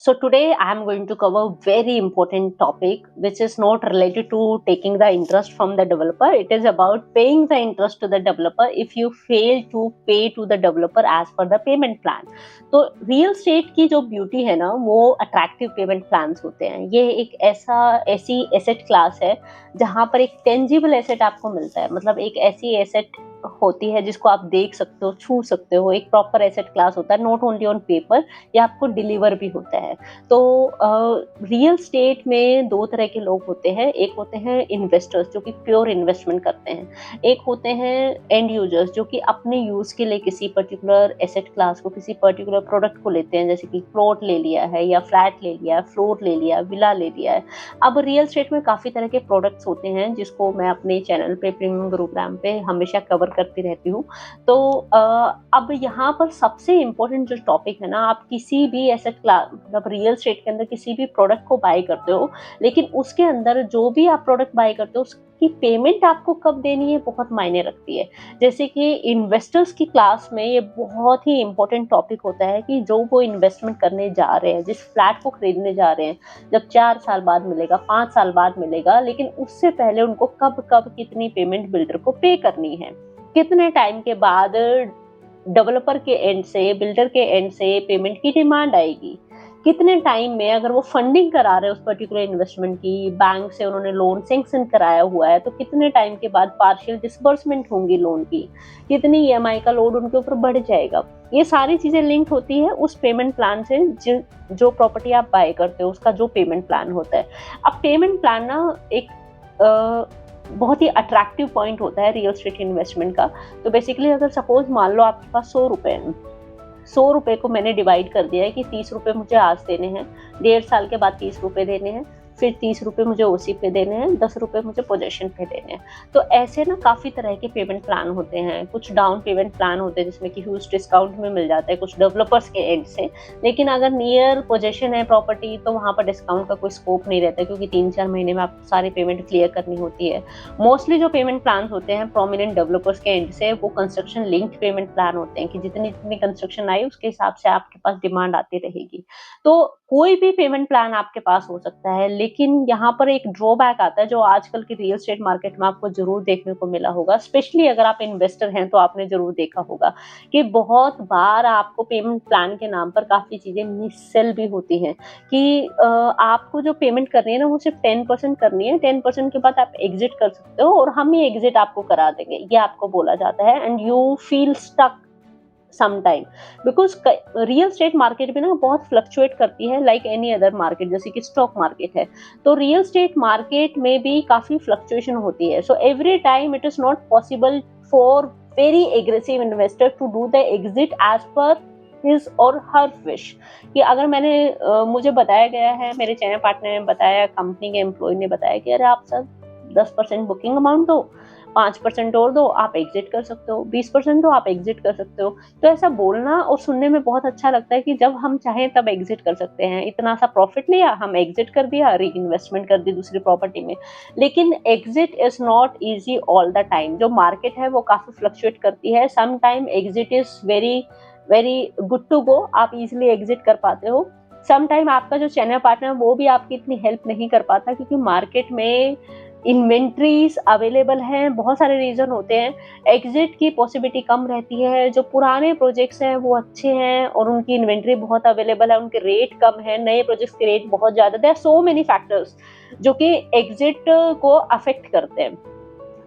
So today I am going to cover very important topic which is not related to taking the interest from the developer. It is about paying the interest to the developer if you fail to pay to the developer as per the payment plan. तो real estate की जो beauty है ना वो attractive payment plans होते हैं. ये एक ऐसी एसेट क्लास है जहाँ पर एक टेंजिबल एसेट आपको मिलता है. मतलब एक ऐसी एसेट होती है जिसको आप देख सकते हो, छू सकते हो. एक प्रॉपर एसेट क्लास होता है, नॉट ओनली ऑन पेपर, ये आपको डिलीवर भी होता है. तो रियल स्टेट में दो तरह के लोग होते हैं. एक होते हैं इन्वेस्टर्स जो कि प्योर इन्वेस्टमेंट करते हैं. एक होते हैं एंड यूजर्स जो कि अपने यूज के लिए किसी पर्टिकुलर एसेट क्लास को, किसी पर्टिकुलर प्रोडक्ट को लेते हैं. जैसे कि प्लॉट ले लिया है या फ्लैट ले लिया है, फ्लोर ले लिया, विला ले लिया है. अब रियल स्टेट में काफ़ी तरह के प्रोडक्ट्स होते हैं जिसको मैं अपने चैनल पे, प्रीमियम गुरुग्राम पे हमेशा कवर करती रहती हूँ. तो अब यहाँ पर सबसे इम्पोर्टेंट जो टॉपिक है ना, आप किसी भी एसेट क्लास मतलब रियल स्टेट के अंदर किसी भी प्रोडक्ट को बाय करते हो, लेकिन उसके अंदर जो भी आप प्रोडक्ट बाय करते हो उसकी पेमेंट आपको कब देनी है बहुत मायने रखती है. जैसे कि इन्वेस्टर्स की क्लास में ये बहुत ही इम्पोर्टेंट टॉपिक होता है कि जो वो इन्वेस्टमेंट करने जा रहे हैं, जिस फ्लैट को खरीदने जा रहे हैं, जब 4 साल बाद मिलेगा, 5 साल बाद मिलेगा, लेकिन उससे पहले उनको कब कब कितनी पेमेंट बिल्डर को पे करनी है, कितने टाइम के बाद डेवलपर के एंड से, बिल्डर के एंड से पेमेंट की डिमांड आएगी, कितने टाइम में अगर वो फंडिंग करा रहे हैं उस पर्टिकुलर इन्वेस्टमेंट की, बैंक से उन्होंने लोन सैंक्शन कराया हुआ है, तो कितने टाइम के बाद पार्शियल डिसबर्समेंट होंगी लोन की, कितनी ईएमआई का लोड उनके ऊपर बढ़ जाएगा. ये सारी चीजें लिंक होती है उस पेमेंट प्लान से जो प्रॉपर्टी आप बाय करते हो उसका जो पेमेंट प्लान होता है. अब पेमेंट प्लान ना एक बहुत ही अट्रैक्टिव पॉइंट होता है रियल एस्टेट इन्वेस्टमेंट का. तो बेसिकली अगर सपोज मान लो आपके पास 100 रुपए हैं, 100 रुपए को मैंने डिवाइड कर दिया है कि 30 रुपए मुझे आज देने हैं, 1.5 साल के बाद 30 रुपए देने हैं, फिर 30 रुपए मुझे ओसी पे देने हैं, 10 रुपए मुझे पोजेशन पे देने हैं. तो ऐसे ना काफ़ी तरह के पेमेंट प्लान होते हैं. कुछ डाउन पेमेंट प्लान होते हैं जिसमें कि ह्यूज डिस्काउंट में मिल जाता है कुछ डेवलपर्स के एंड से. लेकिन अगर नियर पोजेशन है प्रॉपर्टी तो वहाँ पर डिस्काउंट का कोई स्कोप नहीं रहता क्योंकि 3-4 महीने में आपको सारी पेमेंट क्लियर करनी होती है. मोस्टली जो पेमेंट प्लान होते हैं प्रोमिनेंट डेवलपर्स के एंड से वो कंस्ट्रक्शन लिंक्ड पेमेंट प्लान होते हैं कि जितनी जितनी कंस्ट्रक्शन आई उसके हिसाब से आपके पास डिमांड आती रहेगी. तो कोई भी पेमेंट प्लान आपके पास हो सकता है, लेकिन यहाँ पर एक ड्रॉबैक आता है जो आजकल की रियल एस्टेट मार्केट में आपको जरूर देखने को मिला होगा. स्पेशली अगर आप इन्वेस्टर हैं तो आपने जरूर देखा होगा कि बहुत बार आपको पेमेंट प्लान के नाम पर काफ़ी चीज़ें मिससेल भी होती हैं कि आपको जो पेमेंट करनी है ना वो सिर्फ 10% करनी है, 10% के बाद आप एग्जिट कर सकते हो और हम ये एग्जिट आपको करा देंगे, ये आपको बोला जाता है. And you feel stuck sometime because real estate market में ना बहुत फ्लक्चुएट करती है लाइक एनी अदर मार्केट. जैसे कि स्टॉक मार्केट है तो रियल स्टेट मार्केट में भी काफ़ी फ्लक्चुएशन होती है. So every time it is not possible for very aggressive investor to do the exit as per his और हर विश. कि अगर मुझे बताया गया है, मेरे चैनल पार्टनर ने बताया, कंपनी के एम्प्लॉय ने बताया कि अरे आप सर 10% बुकिंग अमाउंट दो, 5% और दो, आप एग्जिट कर सकते हो, 20% दो, आप एग्जिट कर सकते हो. तो ऐसा बोलना और सुनने में बहुत अच्छा लगता है कि जब हम चाहें तब एग्जिट कर सकते हैं. इतना सा प्रॉफिट लिया, हम एग्जिट कर दिया, री इन्वेस्टमेंट कर दी दूसरी प्रॉपर्टी में. लेकिन exit is not easy all the time. जो मार्केट है वो काफ़ी फ्लक्चुएट करती है. Some time exit is very very good to go, आप इजिली एग्जिट कर पाते हो. सम टाइम आपका जो चैनल पार्टनर है वो भी आपकी इतनी हेल्प नहीं कर पाता क्योंकि मार्केट में इन्वेंट्रीज अवेलेबल हैं, बहुत सारे रीज़न होते हैं. एग्जिट की पॉसिबिलिटी कम रहती है. जो पुराने प्रोजेक्ट्स हैं वो अच्छे हैं और उनकी इन्वेंट्री बहुत अवेलेबल है, उनके रेट कम है, नए प्रोजेक्ट्स के रेट बहुत ज़्यादा. There are so many factors जो कि एग्जिट को अफेक्ट करते हैं.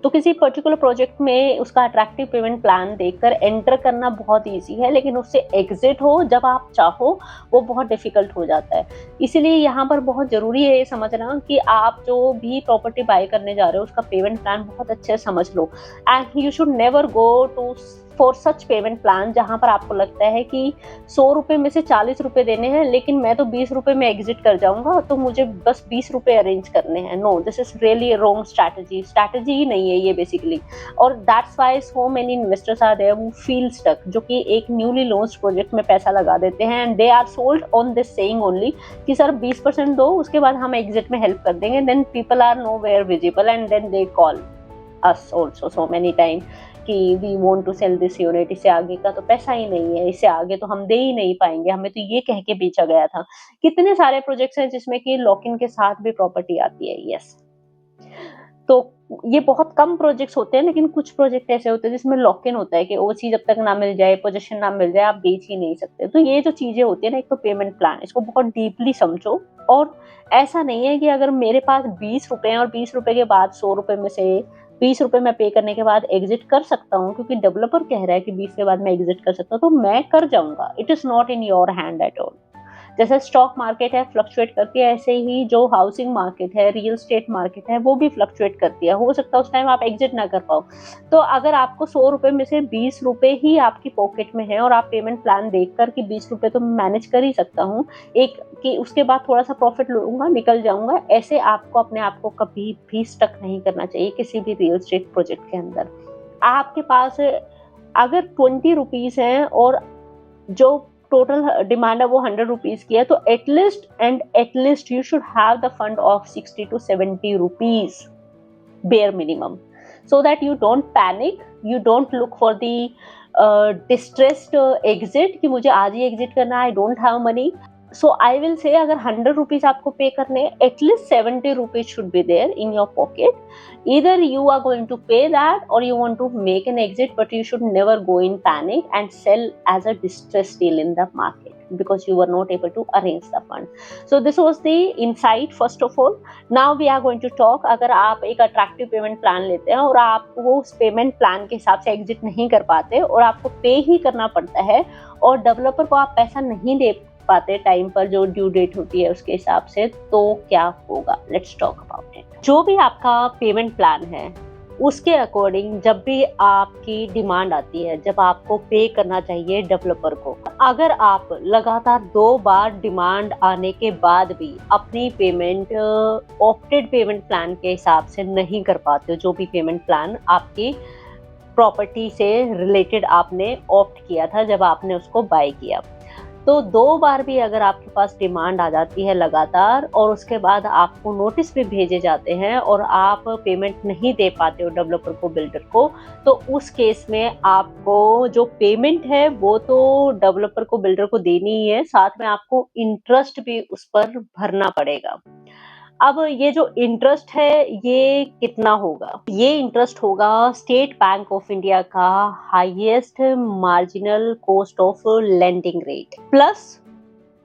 तो किसी पर्टिकुलर प्रोजेक्ट में उसका अट्रैक्टिव पेमेंट प्लान देखकर एंटर करना बहुत इजी है, लेकिन उससे एग्जिट हो जब आप चाहो वो बहुत डिफिकल्ट हो जाता है. इसीलिए यहाँ पर बहुत ज़रूरी है ये समझना कि आप जो भी प्रॉपर्टी बाय करने जा रहे हो उसका पेमेंट प्लान बहुत अच्छे से समझ लो. And you should never go to for such payment plan जहाँ पर आपको लगता है कि 100 रुपये में से 40 रुपये देने हैं लेकिन मैं तो 20 रुपये में एग्जिट कर जाऊंगा तो मुझे बस 20 रुपये अरेंज करने हैं. No, this is really wrong strategy ही नहीं है ये बेसिकली. और that's why so many investors are there who feel stuck, जो कि एक न्यूली लॉन्च्ड प्रोजेक्ट में पैसा लगा देते हैं and they are sold on this saying only कि सर 20% दो, उसके बाद हम एग्जिट में हेल्प कर देंगे. Then people are no where visible and then they call us also so many times कि we want to sell this unit, इससे आगे का तो पैसा ही नहीं है, इससे आगे तो हम दे ही नहीं पाएंगे, हमें तो ये कह के बेचा गया था। कितने सारे प्रोजेक्ट्स हैं जिसमें कि लॉक इन के साथ भी प्रॉपर्टी आती है। यस, तो ये बहुत कम प्रोजेक्ट्स होते हैं, लेकिन कुछ प्रोजेक्ट ऐसे होते हैं जिसमें लॉक इन होता है कि वो चीज जब तक ना मिल जाए, पोजीशन ना मिल जाए, आप बेच ही नहीं सकते। तो ये जो चीजें होती है ना, एक तो पेमेंट प्लान, इसको बहुत डीपली समझो। और ऐसा नहीं है कि अगर मेरे पास 20 रुपए हैं और 20 रुपए के बाद 100 रुपए में से 20 रुपए मैं पे करने के बाद एग्जिट कर सकता हूँ, क्योंकि डेवलपर कह रहा है कि 20 के बाद मैं एग्जिट कर सकता हूँ, तो मैं कर जाऊंगा। It is not in your hand at all. जैसे स्टॉक मार्केट है, फ्लक्चुएट करती है, ऐसे ही जो हाउसिंग मार्केट है, रियल स्टेट मार्केट है, वो भी फ्लक्चुएट करती है। हो सकता है उस टाइम आप एग्जिट ना कर पाओ। तो अगर आपको 100 रुपए में से 20 रुपए ही आपकी पॉकेट में है और आप पेमेंट प्लान देखकर कि 20 रुपए तो मैनेज कर ही सकता हूँ, एक कि उसके बाद थोड़ा सा प्रॉफिट लूंगा, निकल जाऊंगा, ऐसे आपको अपने आप को कभी भी स्टक नहीं करना चाहिए किसी भी रियल स्टेट प्रोजेक्ट के अंदर। आपके पास अगर 20 रुपीज है और जो टोटल डिमांड है वो 100 रुपीज की है, तो at least you should have the fund of 60 to 70 rupees bare minimum, so that you don't panic, you don't look for the distressed exit कि मुझे आज ही एग्जिट करना है, I don't have money. So I will say अगर 100 rupees आपको पे करने, at least 70 rupees should be there in your pocket. Either you are going to pay that or you want to make an exit, but you should never go in panic and sell as a distressed deal in the market because you were not able to arrange the fund. So this was the insight first of all. Now we are going to talk, अगर आप एक attractive payment plan लेते हैं और आप वो उस payment plan के हिसाब से एग्जिट नहीं कर पाते और आपको पे ही करना पड़ता है और डेवलपर को आप पैसा नहीं दे पाते टाइम पर, जो ड्यू डेट होती है उसके हिसाब से, तो क्या होगा? Let's talk about it. जो भी आपका पेमेंट प्लान है उसके अकॉर्डिंग जब भी आपकी डिमांड आती है, जब आपको पे करना चाहिए डेवलपर को, अगर आप लगातार 2 बार डिमांड आने के बाद भी अपनी पेमेंट ऑप्टेड पेमेंट प्लान के हिसाब से नहीं कर पाते हो, जो भी पेमेंट प्लान आपकी प्रॉपर्टी से रिलेटेड आपने ऑप्ट किया था जब आपने उसको बाय किया, तो 2 बार भी अगर आपके पास डिमांड आ जाती है लगातार और उसके बाद आपको नोटिस भी भेजे जाते हैं और आप पेमेंट नहीं दे पाते हो डेवलपर को, बिल्डर को, तो उस केस में आपको जो पेमेंट है वो तो डेवलपर को, बिल्डर को देनी ही है, साथ में आपको इंटरेस्ट भी उस पर भरना पड़ेगा। अब ये जो इंटरेस्ट है ये कितना होगा? ये इंटरेस्ट होगा स्टेट बैंक ऑफ इंडिया का highest marginal cost of lending rate plus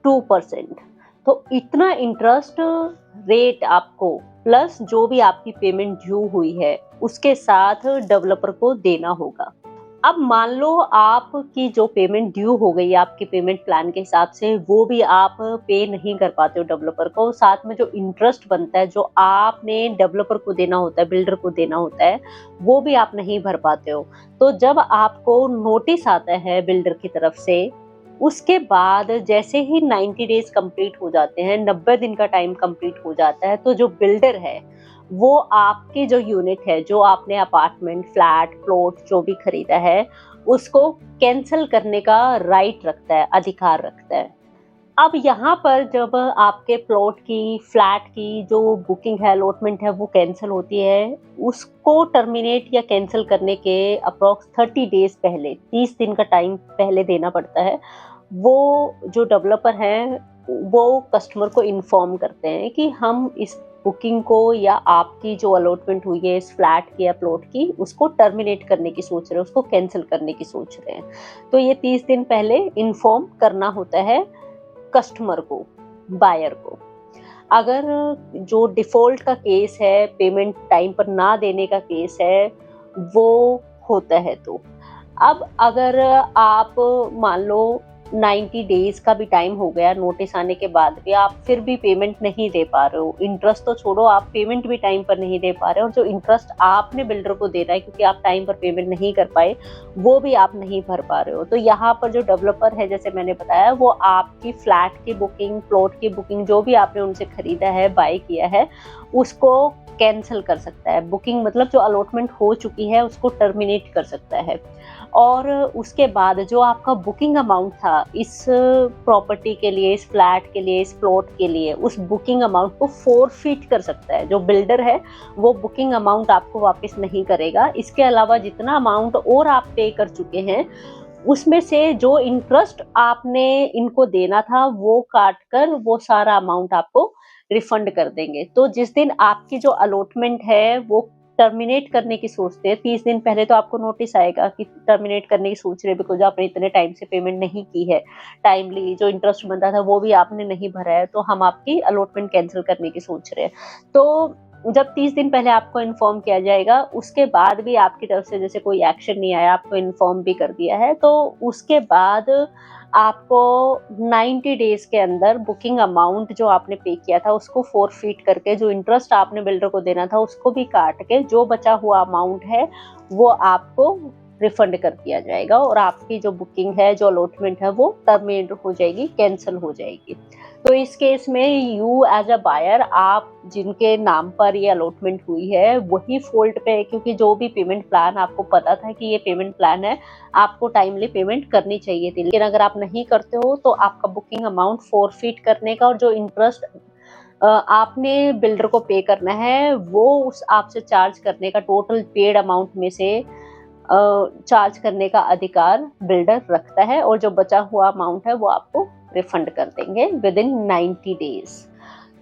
2%। तो इतना इंटरेस्ट रेट आपको प्लस जो भी आपकी पेमेंट ड्यू हुई है उसके साथ डेवलपर को देना होगा। अब मान लो आपकी जो पेमेंट ड्यू हो गई आपके पेमेंट प्लान के हिसाब से, वो भी आप पे नहीं कर पाते हो डेवलपर को, साथ में जो इंटरेस्ट बनता है जो आपने डेवलपर को देना होता है, बिल्डर को देना होता है, वो भी आप नहीं भर पाते हो। तो जब आपको नोटिस आता है बिल्डर की तरफ से, उसके बाद जैसे ही 90 डेज कंप्लीट हो जाते हैं, 90 दिन का टाइम कंप्लीट हो जाता है, तो जो बिल्डर है वो आपकी जो यूनिट है, जो आपने अपार्टमेंट, फ्लैट, प्लॉट जो भी खरीदा है, उसको कैंसिल करने का राइट रखता है, अधिकार रखता है। अब यहाँ पर जब आपके प्लॉट की, फ्लैट की जो बुकिंग है, अलॉटमेंट है, वो कैंसिल होती है, उसको टर्मिनेट या कैंसिल करने के अप्रॉक्स 30 डेज पहले, 30 दिन का टाइम पहले देना पड़ता है। वो जो डेवलपर हैं वो कस्टमर को इन्फॉर्म करते हैं कि हम इस बुकिंग को या आपकी जो अलॉटमेंट हुई है इस फ्लैट की या प्लॉट की, उसको टर्मिनेट करने की सोच रहे हैं, उसको कैंसिल करने की सोच रहे हैं। तो ये 30 दिन पहले इन्फॉर्म करना होता है कस्टमर को, बायर को। अगर जो डिफॉल्ट का केस है, पेमेंट टाइम पर ना देने का केस है, वो होता है, तो अब अगर आप मान लो 90 डेज का भी टाइम हो गया नोटिस आने के बाद भी, आप फिर भी पेमेंट नहीं दे पा रहे हो, इंटरेस्ट तो छोड़ो, आप पेमेंट भी टाइम पर नहीं दे पा रहे हो, और जो इंटरेस्ट आपने बिल्डर को देना है क्योंकि आप टाइम पर पेमेंट नहीं कर पाए, वो भी आप नहीं भर पा रहे हो, तो यहाँ पर जो डेवलपर है, जैसे मैंने बताया, वो आपकी फ्लैट की बुकिंग, प्लॉट की बुकिंग, जो भी आपने उनसे खरीदा है, बाय किया है, उसको कैंसिल कर सकता है। बुकिंग मतलब जो अलॉटमेंट हो चुकी है उसको टर्मिनेट कर सकता है। और उसके बाद जो आपका बुकिंग अमाउंट था इस प्रॉपर्टी के लिए, इस फ्लैट के लिए, इस प्लॉट के लिए, उस बुकिंग अमाउंट को फोरफिट कर सकता है। जो बिल्डर है वो बुकिंग अमाउंट आपको वापस नहीं करेगा। इसके अलावा जितना अमाउंट और आप पे कर चुके हैं उसमें से जो इंटरेस्ट आपने इनको देना था वो काट कर वो सारा अमाउंट आपको रिफंड कर देंगे। तो जिस दिन आपकी जो अलॉटमेंट है वो टर्मिनेट करने की सोचते हैं, 30 दिन पहले तो आपको नोटिस आएगा कि टर्मिनेट करने की सोच रहे, बिकॉज आपने इतने टाइम से पेमेंट नहीं की है, टाइमली जो इंटरेस्ट बनता था वो भी आपने नहीं भरा है, तो हम आपकी अलॉटमेंट कैंसिल करने की सोच रहे हैं। तो जब 30 दिन पहले आपको इन्फॉर्म किया जाएगा, उसके बाद भी आपकी तरफ से जैसे कोई एक्शन नहीं आया, आपको इन्फॉर्म भी कर दिया है, तो उसके बाद आपको 90 डेज के अंदर बुकिंग अमाउंट जो आपने पे किया था उसको फोरफिट करके, जो इंटरेस्ट आपने बिल्डर को देना था उसको भी काट के, जो बचा हुआ अमाउंट है वो आपको रिफंड कर दिया जाएगा और आपकी जो बुकिंग है, जो अलॉटमेंट है वो टर्मिनेट हो जाएगी, कैंसिल हो जाएगी। तो इस केस में यू एज अ बायर, आप जिनके नाम पर ये अलॉटमेंट हुई है वही फॉल्ट पे है, क्योंकि जो भी पेमेंट प्लान आपको पता था कि ये पेमेंट प्लान है, आपको टाइमली पेमेंट करनी चाहिए थी, लेकिन अगर आप नहीं करते हो तो आपका बुकिंग अमाउंट फोरफिट करने का और जो इंटरेस्ट आपने बिल्डर को पे करना है वो उस आपसे चार्ज करने का टोटल पेड अमाउंट में से चार्ज करने का अधिकार बिल्डर रखता है, और जो बचा हुआ अमाउंट है वो आपको रिफंड कर देंगे विद इन 90 डेज।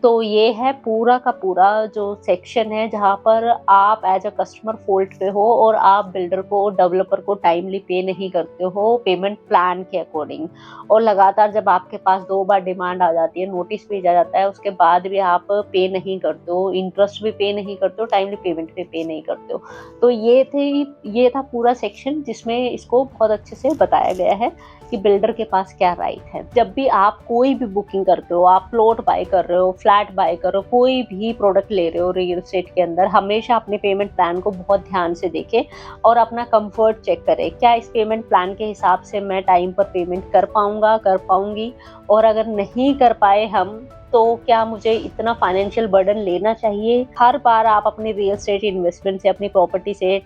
तो ये है पूरा का पूरा जो सेक्शन है जहाँ पर आप एज अ कस्टमर फॉल्ट पे हो और आप बिल्डर को, डेवलपर को टाइमली पे नहीं करते हो पेमेंट प्लान के अकॉर्डिंग, और लगातार जब आपके पास 2 बार डिमांड आ जाती है, नोटिस भेजा जाता है, उसके बाद भी आप पे नहीं करते हो, इंटरेस्ट भी पे नहीं करते हो, टाइमली पेमेंट भी पे नहीं करते हो। तो ये था पूरा सेक्शन जिसमें इसको बहुत अच्छे से बताया गया है कि बिल्डर के पास क्या राइट है। जब भी आप कोई भी बुकिंग करते हो, आप प्लॉट बाय कर रहे हो, फ्लैट बाय कर रहे हो, कोई भी प्रोडक्ट ले रहे हो रियल एस्टेट के अंदर, हमेशा अपने पेमेंट प्लान को बहुत ध्यान से देखें और अपना कंफर्ट चेक करें, क्या इस पेमेंट प्लान के हिसाब से मैं टाइम पर पेमेंट कर पाऊंगा, कर पाऊंगी, और अगर नहीं कर पाए हम तो क्या मुझे इतना फाइनेंशियल बर्डन लेना चाहिए। हर बार आप अपनी रियल एस्टेट इन्वेस्टमेंट से, अपनी प्रॉपर्टी से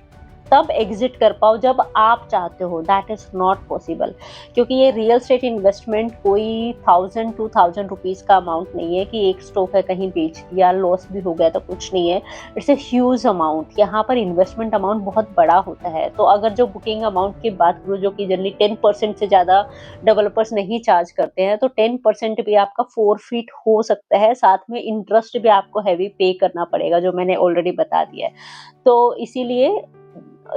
तब एग्जिट कर पाओ जब आप चाहते हो, दैट इज नॉट पॉसिबल, क्योंकि ये रियल एस्टेट इन्वेस्टमेंट कोई 1000-2000 रुपीज़ का अमाउंट नहीं है कि एक स्टॉक है कहीं बेच दिया, लॉस भी हो गया तो कुछ नहीं है। इट्स ए ह्यूज अमाउंट, यहाँ पर इन्वेस्टमेंट अमाउंट बहुत बड़ा होता है। तो अगर जो बुकिंग अमाउंट की बात करूँ, जो कि जनरली 10% से ज़्यादा डेवलपर्स नहीं चार्ज करते हैं, तो 10% भी आपका फोरफिट हो सकता है, साथ में इंटरेस्ट भी आपको हैवी पे करना पड़ेगा, जो मैंने ऑलरेडी बता दिया है। तो इसीलिए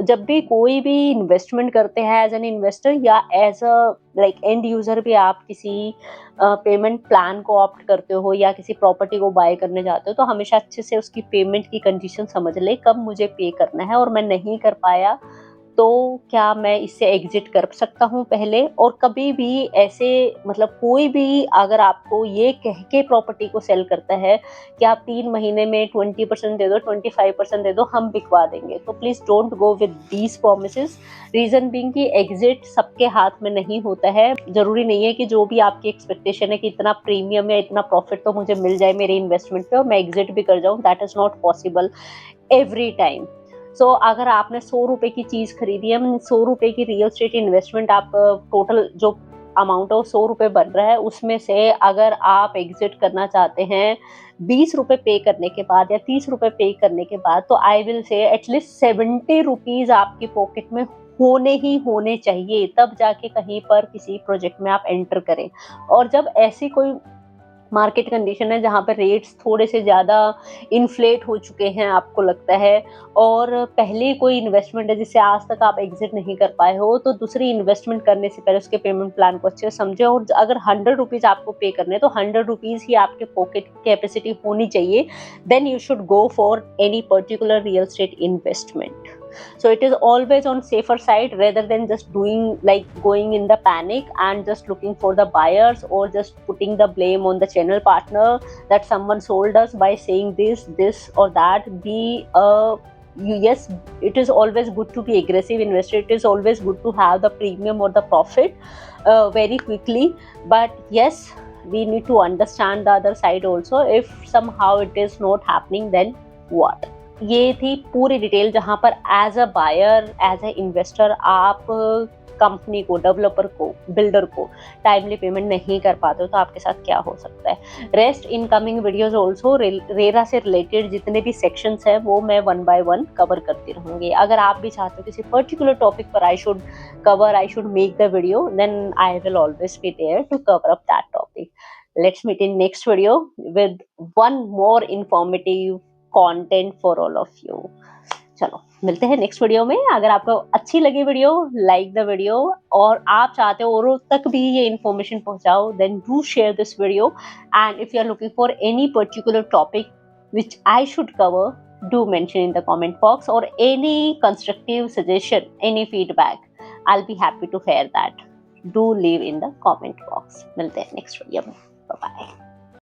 जब भी कोई भी इन्वेस्टमेंट करते हैं एज एन इन्वेस्टर या as a like end user भी, आप किसी पेमेंट प्लान को ऑप्ट करते हो या किसी प्रॉपर्टी को बाय करने जाते हो, तो हमेशा अच्छे से उसकी पेमेंट की कंडीशन समझ ले, कब मुझे पे करना है, और मैं नहीं कर पाया तो क्या मैं इससे एग्जिट कर सकता हूँ पहले। और कभी भी ऐसे, मतलब कोई भी अगर आपको ये कह के प्रॉपर्टी को सेल करता है कि आप 3 महीने में 20% दे दो, 25% दे दो, हम बिकवा देंगे, तो please don't go with these promises. Reason being कि एग्जिट सबके हाथ में नहीं होता है। जरूरी नहीं है कि जो भी आपकी एक्सपेक्टेशन है कि इतना प्रीमियम या इतना प्रॉफिट तो मुझे मिल जाए मेरे इन्वेस्टमेंट पे और मैं एग्जिट भी कर जाऊँ, that is not possible every time. So अगर आपने 100 रुपए की चीज खरीदी है, 100 रुपए की रियल एस्टेट इन्वेस्टमेंट, आप टोटल जो अमाउंट है वो 100 रुपए बन रहा है, उसमें से अगर आप एग्जिट करना चाहते हैं 20 रुपए पे करने के बाद या 30 रुपए पे करने के बाद, तो I will say at least 70 rupees आपकी पॉकेट में होने चाहिए, तब जाके कहीं पर किसी प्रोजेक्ट में आप एंटर करें। और जब ऐसी कोई मार्केट कंडीशन है जहाँ पर रेट्स थोड़े से ज़्यादा इन्फ्लेट हो चुके हैं, आपको लगता है, और पहले कोई इन्वेस्टमेंट है जिससे आज तक आप एग्जिट नहीं कर पाए हो, तो दूसरी इन्वेस्टमेंट करने से पहले उसके पेमेंट प्लान को अच्छे से समझे। और अगर 100 रुपीज़ आपको पे करने, तो 100 रुपीज़ ही आपके पॉकेट की कैपेसिटी होनी चाहिए, then you should go for any particular real estate investment. So it is always on safer side rather than just going in the panic and just looking for the buyers, or just putting the blame on the channel partner that someone sold us by saying this or that. Yes, it is always good to be aggressive investor. It is always good to have the premium or the profit very quickly. But yes, we need to understand the other side also. If somehow it is not happening, then what? ये थी पूरी detail जहाँ पर as a buyer, as a investor आप company को, developer को, builder को timely payment नहीं कर पाते हो तो आपके साथ क्या हो सकता है। Rest in coming videos also RERA से रिलेटेड जितने भी सेक्शंस हैं वो मैं वन बाय वन कवर करती रहूंगी। अगर आप भी चाहते हो किसी पर्टिकुलर टॉपिक पर I should make the video, then I will always be there to cover up that topic. Let's meet in next video with one more informative content for all of you. चलो मिलते हैं next video में। अगर आपको अच्छी लगी video, like the video, और आप चाहते हो औरों तक भी ये इन्फॉर्मेशन पहुंचाओ, then do share this video. And if you are looking for any particular topic which I should cover, do mention in the comment box, or any constructive suggestion, any feedback, I'll be happy to hear that. Do leave in the comment box. मिलते हैं next video में। Bye bye.